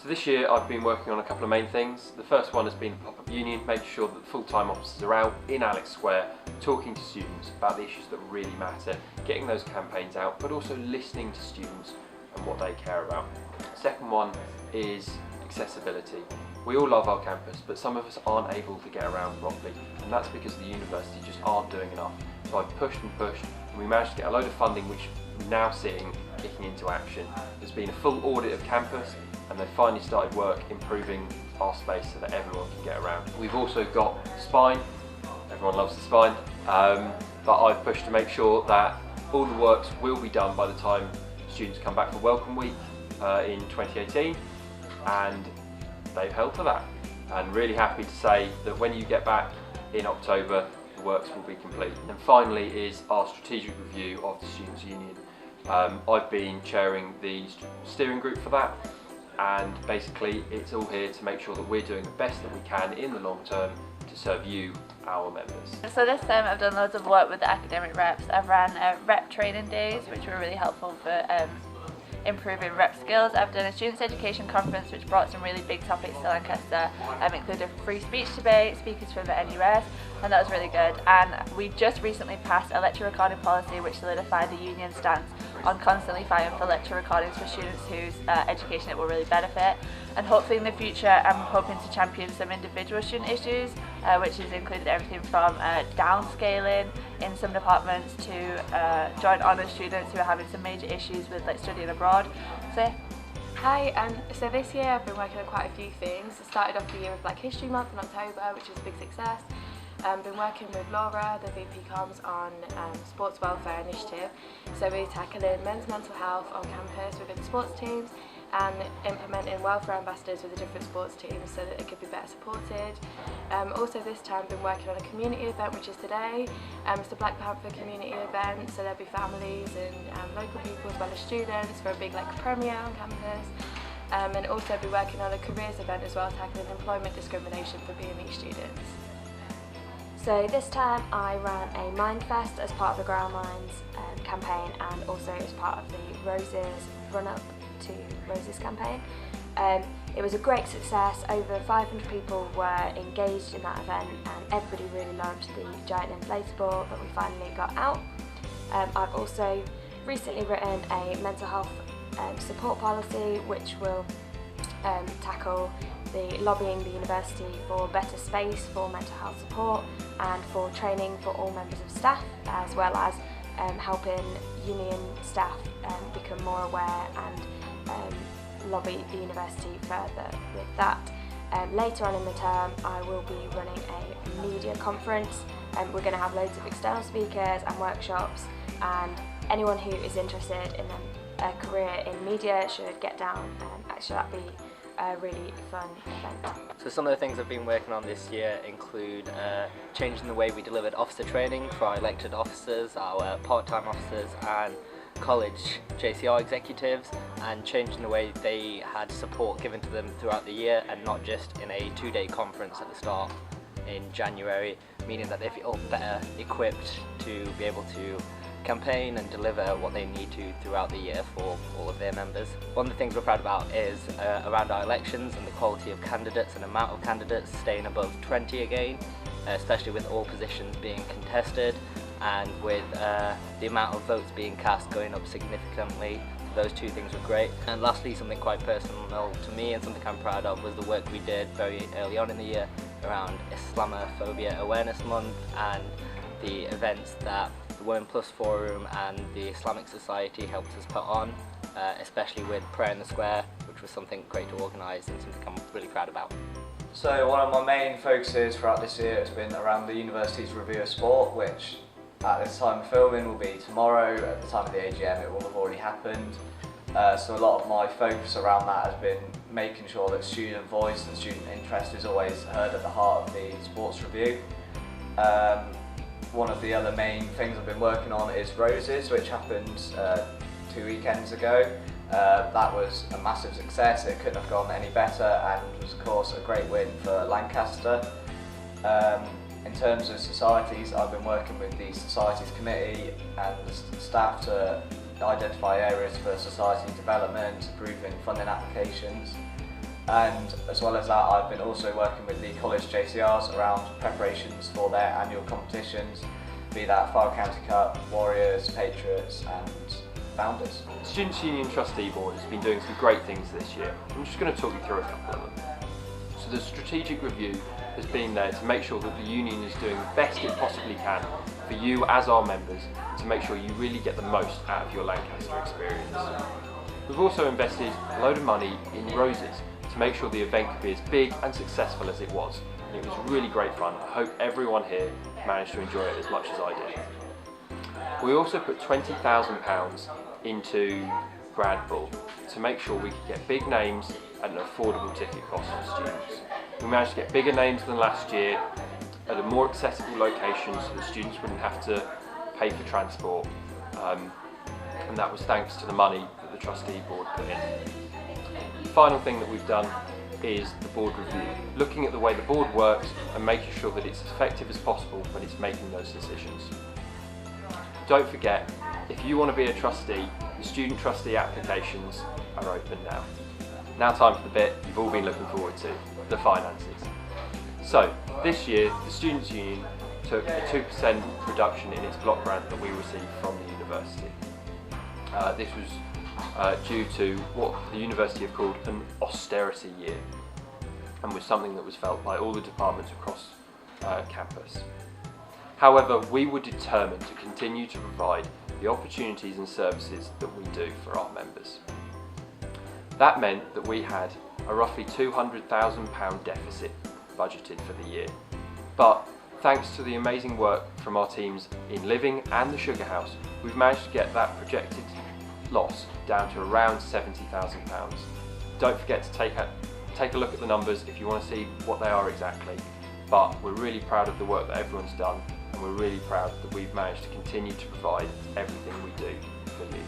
So this year I've been working on a couple of main things. The first one has been a pop-up union, making sure that the full-time officers are out in Alex Square talking to students about the issues that really matter, getting those campaigns out, but also listening to students and what they care about. The second one is accessibility. We all love our campus, but some of us aren't able to get around properly, and that's because the university just aren't doing enough. So I've pushed and pushed, and we managed to get a load of funding which we're now seeing kicking into action. There's been a full audit of campus, and they've finally started work improving our space so that everyone can get around. We've also got Spine. Everyone loves the Spine, but I've pushed to make sure that all the works will be done by the time students come back for Welcome Week in 2018, and they've held to that. And really happy to say that when you get back in October, the works will be complete. And finally is our strategic review of the Students' Union. I've been chairing the steering group for that, and basically it's all here to make sure that we're doing the best that we can in the long term to serve you, our members. So this time I've done loads of work with the academic reps. I've ran rep training days, which were really helpful for improving rep skills. I've done a students education conference which brought some really big topics to Lancaster, included free speech debate, speakers from the NUS, and that was really good. And we just recently passed a lecture recording policy which solidified the union stance on constantly fighting for lecture recordings for students whose education it will really benefit. And hopefully in the future I'm hoping to champion some individual student issues, which has included everything from downscaling in some departments to joint honours students who are having some major issues with studying abroad. So Hi, so this year I've been working on quite a few things. I started off the year with Black History Month in October, which was a big success. Been working with Laura, the VP Comms, on Sports Welfare Initiative. So we're tackling men's mental health on campus within sports teams and implementing welfare ambassadors with the different sports teams so that they could be better supported. Also this time I've been working on a community event which is today. It's the Black Panther community event, so there'll be families and local people as well as students for a big premiere on campus. And also be working on a careers event as well, tackling employment discrimination for BME students. So this time I ran a Mindfest as part of the Ground Minds campaign, and also as part of the Roses run-up to Roses campaign. It was a great success. Over 500 people were engaged in that event, and everybody really loved the giant inflatable that we finally got out. I've also recently written a mental health support policy which will tackle the lobbying the university for better space for mental health support and for training for all members of staff, as well as helping union staff become more aware and lobby the university further with that. Later on in the term I will be running a media conference, and we're going to have loads of external speakers and workshops, and anyone who is interested in a career in media should get down. Actually that'd be a really fun event. So some of the things I've been working on this year include changing the way we delivered officer training for our elected officers, our part-time officers and college JCR executives, and changing the way they had support given to them throughout the year and not just in a 2-day conference at the start in January, meaning that they feel better equipped to be able to campaign and deliver what they need to throughout the year for all of their members. One of the things we're proud about is around our elections and the quality of candidates and amount of candidates staying above 20 again, especially with all positions being contested and with the amount of votes being cast going up significantly. Those two things were great. And lastly, something quite personal to me and something I'm proud of was the work we did very early on in the year around Islamophobia Awareness Month and the events that the Women Plus Forum and the Islamic Society helped us put on, especially with Prayer in the Square, which was something great to organise and something I'm really proud about. So one of my main focuses throughout this year has been around the university's review of sport, which at this time of filming will be tomorrow. At the time of the AGM it will have already happened. So a lot of my focus around that has been making sure that student voice and student interest is always heard at the heart of the sports review. One of the other main things I've been working on is Roses, which happened 2 weekends ago. That was a massive success. It couldn't have gone any better and was of course a great win for Lancaster. In terms of societies, I've been working with the Societies Committee and the staff to identify areas for society development, improving funding applications. And as well as that, I've been also working with the college JCRs around preparations for their annual competitions, be that Fyle County Cup, Warriors, Patriots and Founders. The Students' Union Trustee Board has been doing some great things this year. I'm just going to talk you through a couple of them. So the strategic review has been there to make sure that the union is doing the best it possibly can for you as our members, to make sure you really get the most out of your Lancaster experience. We've also invested a load of money in Roses to make sure the event could be as big and successful as it was. And it was really great fun. I hope everyone here managed to enjoy it as much as I did. We also put £20,000 into Grad Ball to make sure we could get big names at an affordable ticket cost for students. We managed to get bigger names than last year at a more accessible location so that students wouldn't have to pay for transport, and that was thanks to the money that the trustee board put in. The final thing that we've done is the board review, looking at the way the board works and making sure that it's as effective as possible when it's making those decisions. Don't forget, if you want to be a trustee, the student trustee applications are open now. Now time for the bit you've all been looking forward to, the finances. So, this year the Students' Union took a 2% reduction in its block grant that we received from the university. This was due to what the university have called an austerity year, and was something that was felt by all the departments across campus. However, we were determined to continue to provide the opportunities and services that we do for our members. That meant that we had a roughly £200,000 deficit budgeted for the year. But thanks to the amazing work from our teams in Living and the Sugar House, we've managed to get that projected loss down to around £70,000. Don't forget to take a look at the numbers if you want to see what they are exactly. But we're really proud of the work that everyone's done, and we're really proud that we've managed to continue to provide everything we do for you.